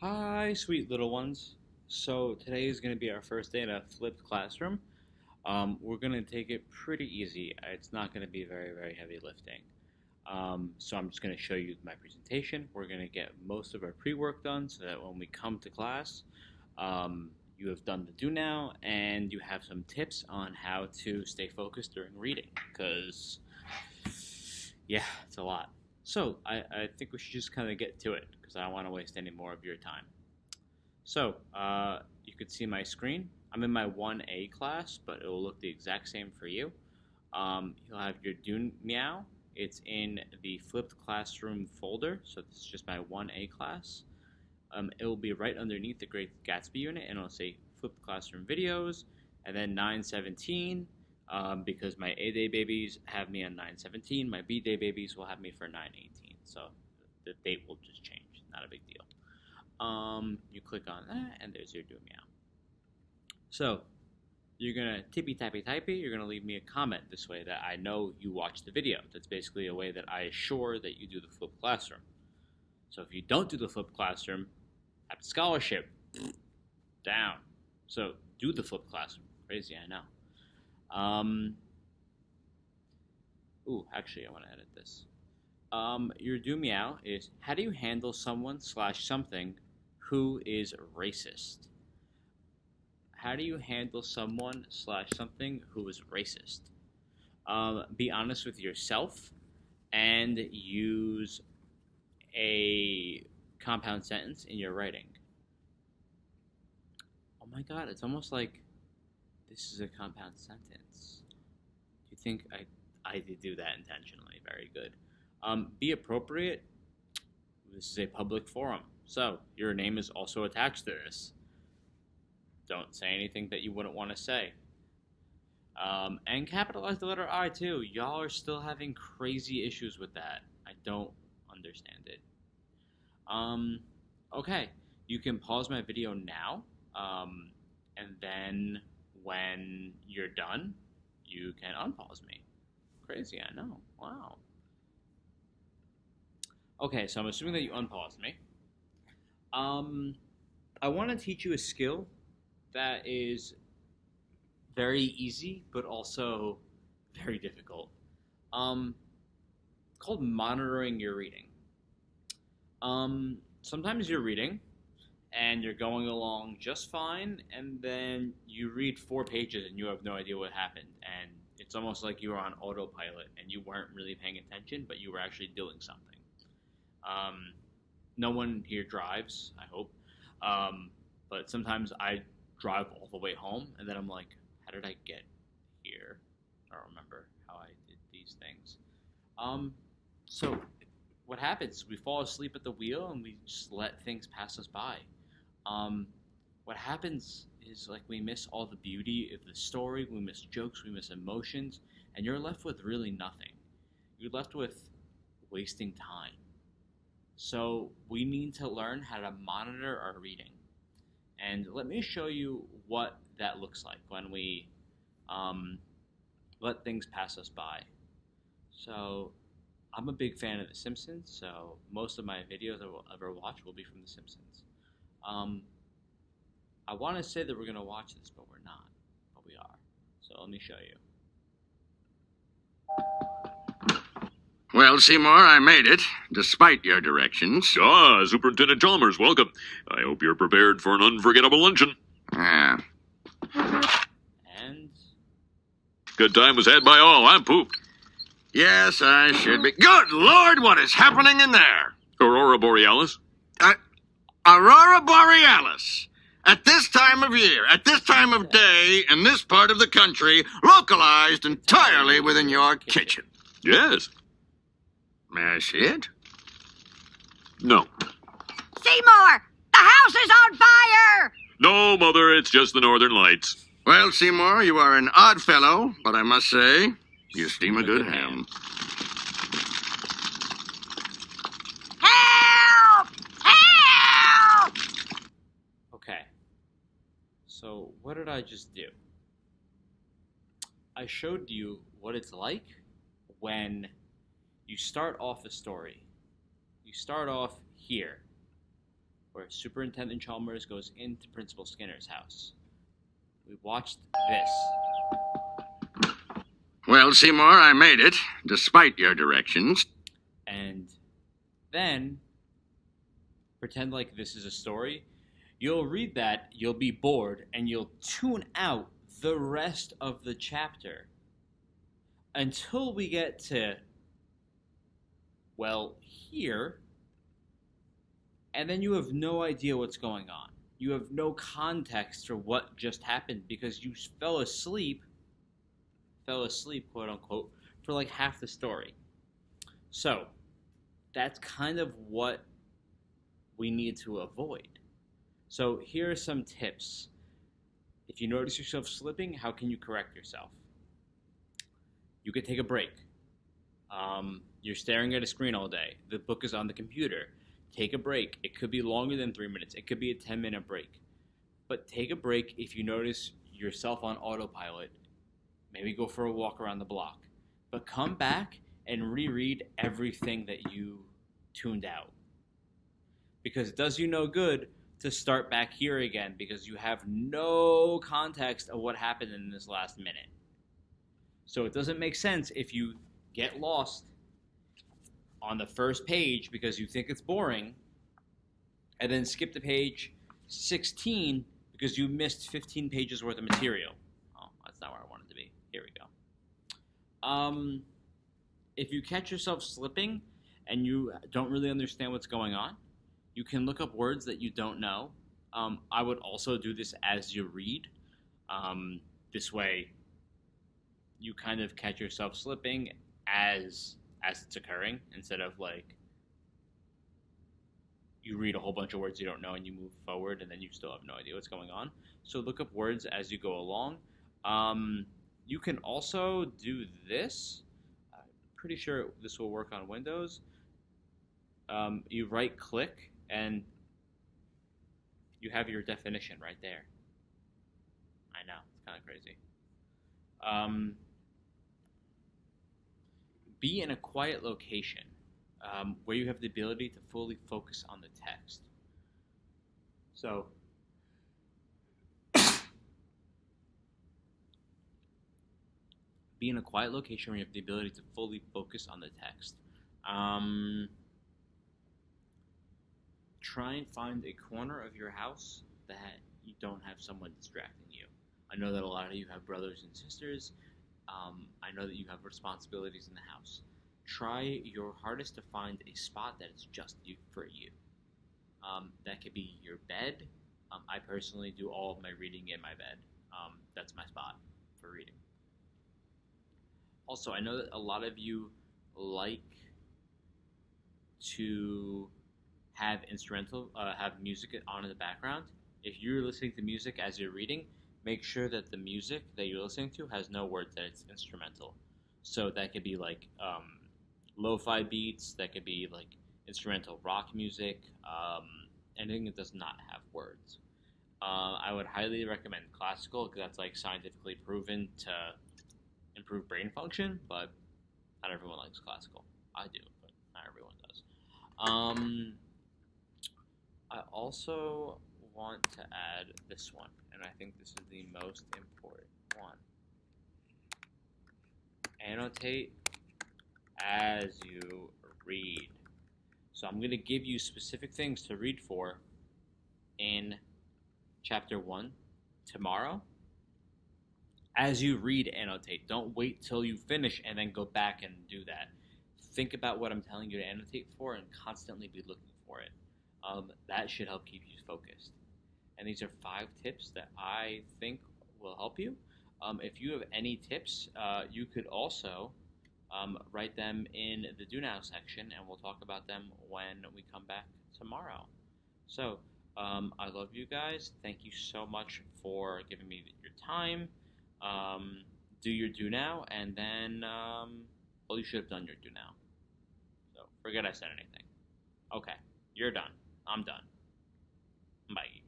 Hi, sweet little ones. So today is going to be our first day in a flipped classroom. We're going to take it pretty easy. It's not going to be very, very heavy lifting. So I'm just going to show you my presentation. We're going to get most of our pre-work done so that when we come to class, you have done the do now and you have some tips on how to stay focused during reading. Because, yeah, it's a lot. So I think we should just kind of get to it because I don't want to waste any more of your time. So, you could see my screen. I'm in my 1A class, but it will look the exact same for you. You'll have your Dune Meow. It's in the flipped classroom folder, so this is just my 1A class. It will be right underneath the Great Gatsby unit, and it'll say flipped classroom videos, and then 917, because my A-Day babies have me on 917. My B-Day babies will have me for 918, so the date will just change. Not a big deal. You click on that, and there's your do meow. So you're gonna tippy tappy typey. You're gonna leave me a comment this way that I know you watched the video. That's basically a way that I assure that you do the flipped classroom. So if you don't do the flipped classroom, have the scholarship down. So do the flipped classroom. Crazy, I know. Actually, I want to edit this. Your do meow is how do you handle someone slash something who is racist? How do you handle someone slash something who is racist? Be honest with yourself and use a compound sentence in your writing. Oh my god, it's almost like this is a compound sentence. Do you think I did do that intentionally? Very good. Be appropriate. This is a public forum, so your name is also attached to this. Don't say anything that you wouldn't want to say. And capitalize the letter I too. Y'all are still having crazy issues with that. I don't understand it. Okay, you can pause my video now, and then when you're done, you can unpause me. Crazy, I know. Wow. Okay, so I'm assuming that you unpaused me. I want to teach you a skill that is very easy, but also very difficult. It's called monitoring your reading. Sometimes you're reading and you're going along just fine, and then you read 4 pages and you have no idea what happened, and it's almost like you were on autopilot and you weren't really paying attention, but you were actually doing something. No one here drives, I hope, but sometimes I drive all the way home, and then I'm like, how did I get here? I don't remember how I did these things. So what happens? We fall asleep at the wheel and we just let things pass us by. What happens is like we miss all the beauty of the story, we miss jokes, we miss emotions, and you're left with really nothing. You're left with wasting time. So we need to learn how to monitor our reading. And let me show you what that looks like when we let things pass us by. So I'm a big fan of The Simpsons, so most of my videos I will ever watch will be from The Simpsons. I want to say that we're going to watch this, but we're not. But we are. So let me show you. Well, Seymour, I made it, despite your directions. Ah, Superintendent Chalmers, welcome. I hope you're prepared for an unforgettable luncheon. Yeah. And Good time was had by all. I'm pooped. Yes, I should be. Good Lord, what is happening in there? Aurora Borealis? Aurora Borealis. At this time of year, at this time of day, in this part of the country, localized entirely within your kitchen. Yes. May I see it? No. Seymour! The house is on fire! No, Mother, it's just the Northern Lights. Well, Seymour, you are an odd fellow, but I must say, you steam a good ham. Help! Help! okay. So what did I just do? I showed you what it's like when you start off a story. You start off here. where Superintendent Chalmers goes into Principal Skinner's house. We watched this. Well, Seymour, I made it, despite your directions. And then pretend like this is a story. You'll read that, you'll be bored, and you'll tune out the rest of the chapter until we get to, well, here, and then you have no idea what's going on. You have no context for what just happened because you fell asleep, quote unquote, for like half the story. So, that's kind of what we need to avoid. So, here are some tips. If you notice yourself slipping, how can you correct yourself? You could take a break. You're staring at a screen all day. The book is on the computer. Take a break. It could be longer than 3 minutes. It could be a 10-minute break. But take a break if you notice yourself on autopilot. Maybe go for a walk around the block. But come back and reread everything that you tuned out. Because it does you no good to start back here again because you have no context of what happened in this last minute. So it doesn't make sense if you get lost on the first page because you think it's boring and then skip to page 16 because you missed 15 pages worth of material. Oh, that's not where I wanted to be. Here we go. If you catch yourself slipping and you don't really understand what's going on, you can look up words that you don't know. I would also do this as you read. This way, you kind of catch yourself slipping as it's occurring instead of like you read a whole bunch of words you don't know and you move forward and then you still have no idea what's going on. So look up words as you go along. You can also do this. I'm pretty sure this will work on Windows. You right click and you have your definition right there. I know, it's kind of crazy. Be in a quiet location where you have the ability to fully focus on the text. So, be in a quiet location where you have the ability to fully focus on the text. Try and find a corner of your house that you don't have someone distracting you. I know that a lot of you have brothers and sisters. I know that you have responsibilities in the house. Try your hardest to find a spot that is just for you. That could be your bed. I personally do all of my reading in my bed. That's my spot for reading. Also, I know that a lot of you like to have have music on in the background. If you're listening to music as you're reading, make sure that the music that you're listening to has no words, that it's instrumental. So that could be like lo-fi beats, that could be like instrumental rock music, anything that does not have words. I would highly recommend classical because that's like scientifically proven to improve brain function, but not everyone likes classical. I do, but not everyone does. I also want to add this one, and I think this is the most important one. Annotate as you read. So I'm going to give you specific things to read for in chapter 1 tomorrow. As you read, annotate. Don't wait till you finish and then go back and do that. Think about what I'm telling you to annotate for and constantly be looking for it. That should help keep you focused. And these are 5 tips that I think will help you. If you have any tips, you could also write them in the Do Now section, and we'll talk about them when we come back tomorrow. So, I love you guys. Thank you so much for giving me your time. Do your Do Now, and then, well, you should have done your Do Now. So, forget I said anything. Okay, you're done. I'm done. Bye.